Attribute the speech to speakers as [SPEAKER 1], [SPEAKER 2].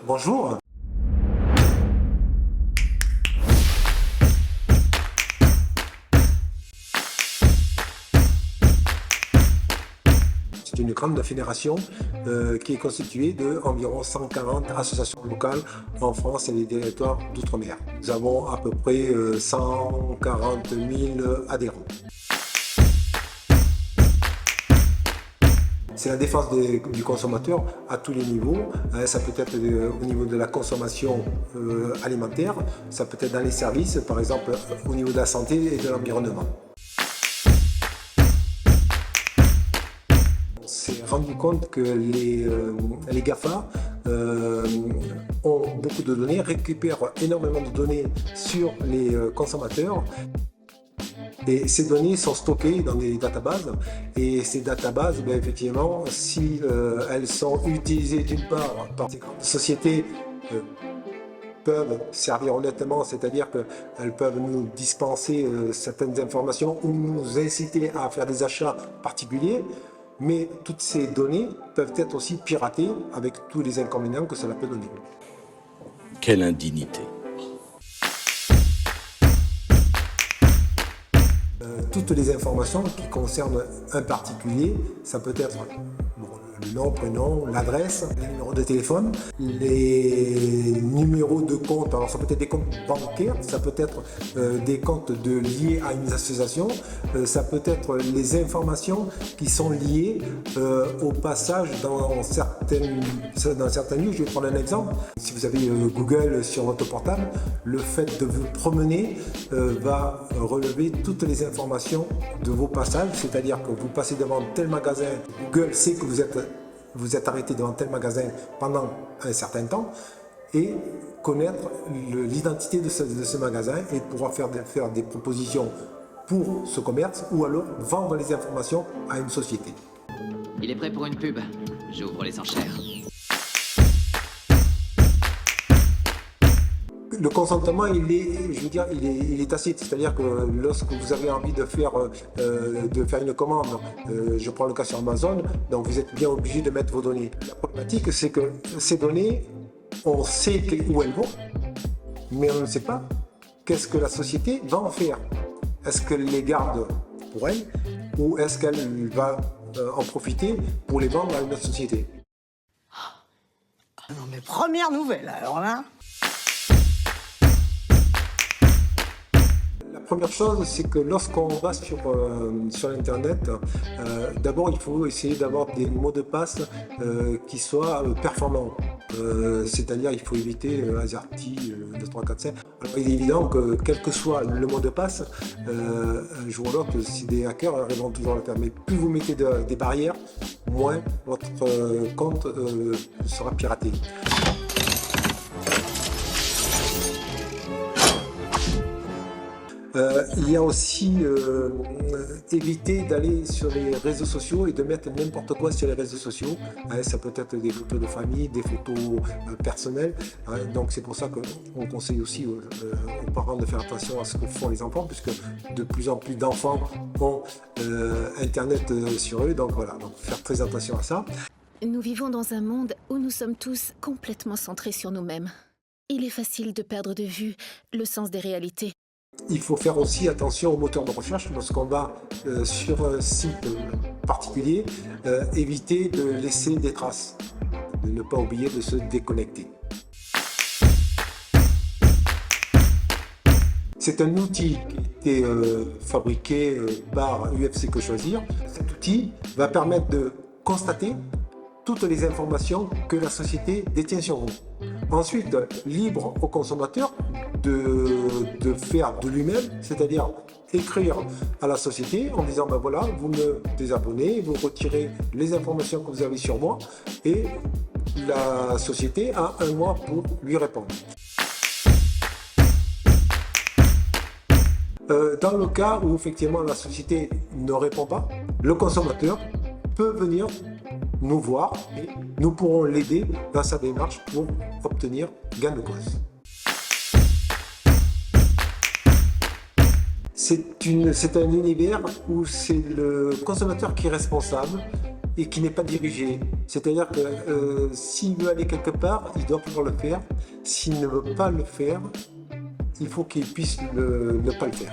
[SPEAKER 1] Bonjour. C'est une grande fédération qui est constituée d'environ 140 associations locales en France et les territoires d'outre-mer. Nous avons à peu près 140 000 adhérents. C'est la défense du consommateur à tous les niveaux. Ça peut être au niveau de la consommation alimentaire, ça peut être dans les services, par exemple au niveau de la santé et de l'environnement. On s'est rendu compte que les GAFA ont beaucoup de données, récupèrent énormément de données sur les consommateurs. Et ces données sont stockées dans des databases et ces databases, effectivement, si elles sont utilisées d'une part par ces grandes sociétés, peuvent servir honnêtement, c'est-à-dire qu'elles peuvent nous dispenser certaines informations ou nous inciter à faire des achats particuliers, mais toutes ces données peuvent être aussi piratées avec tous les inconvénients que cela peut donner.
[SPEAKER 2] Quelle indignité!
[SPEAKER 1] Toutes les informations qui concernent un particulier, ça peut être le nom, prénom, l'adresse, les numéros de téléphone, les numéros de compte. Alors ça peut être des comptes bancaires, ça peut être des comptes liés à une association, ça peut être les informations qui sont liées au passage dans certains lieux. Je vais prendre un exemple. Si vous avez Google sur votre portable, le fait de vous promener va relever toutes les informations de vos passages, c'est-à-dire que vous passez devant tel magasin, Google sait que vous êtes arrêté devant tel magasin pendant un certain temps et connaître l'identité de ce magasin et pouvoir faire des propositions pour ce commerce ou alors vendre les informations à une société.
[SPEAKER 3] Il est prêt pour une pub. J'ouvre les enchères.
[SPEAKER 1] Le consentement, il est tacite, c'est-à-dire que lorsque vous avez envie de faire une commande, je prends le cas sur Amazon, donc vous êtes bien obligé de mettre vos données. La problématique, c'est que ces données, on sait où elles vont, mais on ne sait pas qu'est-ce que la société va en faire. Est-ce qu'elle les garde pour elle ou est-ce qu'elle va en profiter pour les vendre à une autre société?
[SPEAKER 4] Non mais première nouvelle, alors là.
[SPEAKER 1] La première chose, c'est que lorsqu'on va sur Internet, d'abord il faut essayer d'avoir des mots de passe qui soient performants. C'est-à-dire il faut éviter AZERTY, 2, 3, 4, 5. Alors, il est évident que quel que soit le mot de passe, un jour ou l'autre, si des hackers arriveront toujours à le faire. Mais plus vous mettez des barrières, moins votre compte sera piraté. Il y a aussi éviter d'aller sur les réseaux sociaux et de mettre n'importe quoi sur les réseaux sociaux. Ça peut être des photos de famille, des photos personnelles. Donc c'est pour ça qu'on conseille aussi aux parents de faire attention à ce que font les enfants, puisque de plus en plus d'enfants ont Internet sur eux. Donc voilà, donc faire très attention à ça.
[SPEAKER 5] Nous vivons dans un monde où nous sommes tous complètement centrés sur nous-mêmes. Il est facile de perdre de vue le sens des réalités.
[SPEAKER 1] Il faut faire aussi attention aux moteurs de recherche lorsqu'on va sur un site particulier, éviter de laisser des traces, de ne pas oublier de se déconnecter. C'est un outil qui a été fabriqué par UFC Que Choisir. Cet outil va permettre de constater toutes les informations que la société détient sur vous. Ensuite, libre au consommateur de faire de lui-même, c'est-à-dire écrire à la société en disant voilà, vous me désabonnez, vous retirez les informations que vous avez sur moi et la société a 1 mois pour lui répondre. Dans le cas où effectivement la société ne répond pas, le consommateur peut venir nous voir et nous pourrons l'aider dans sa démarche pour obtenir gain de cause. C'est un univers où c'est le consommateur qui est responsable et qui n'est pas dirigé. C'est-à-dire que s'il veut aller quelque part, il doit pouvoir le faire. S'il ne veut pas le faire, il faut qu'il puisse ne pas le faire.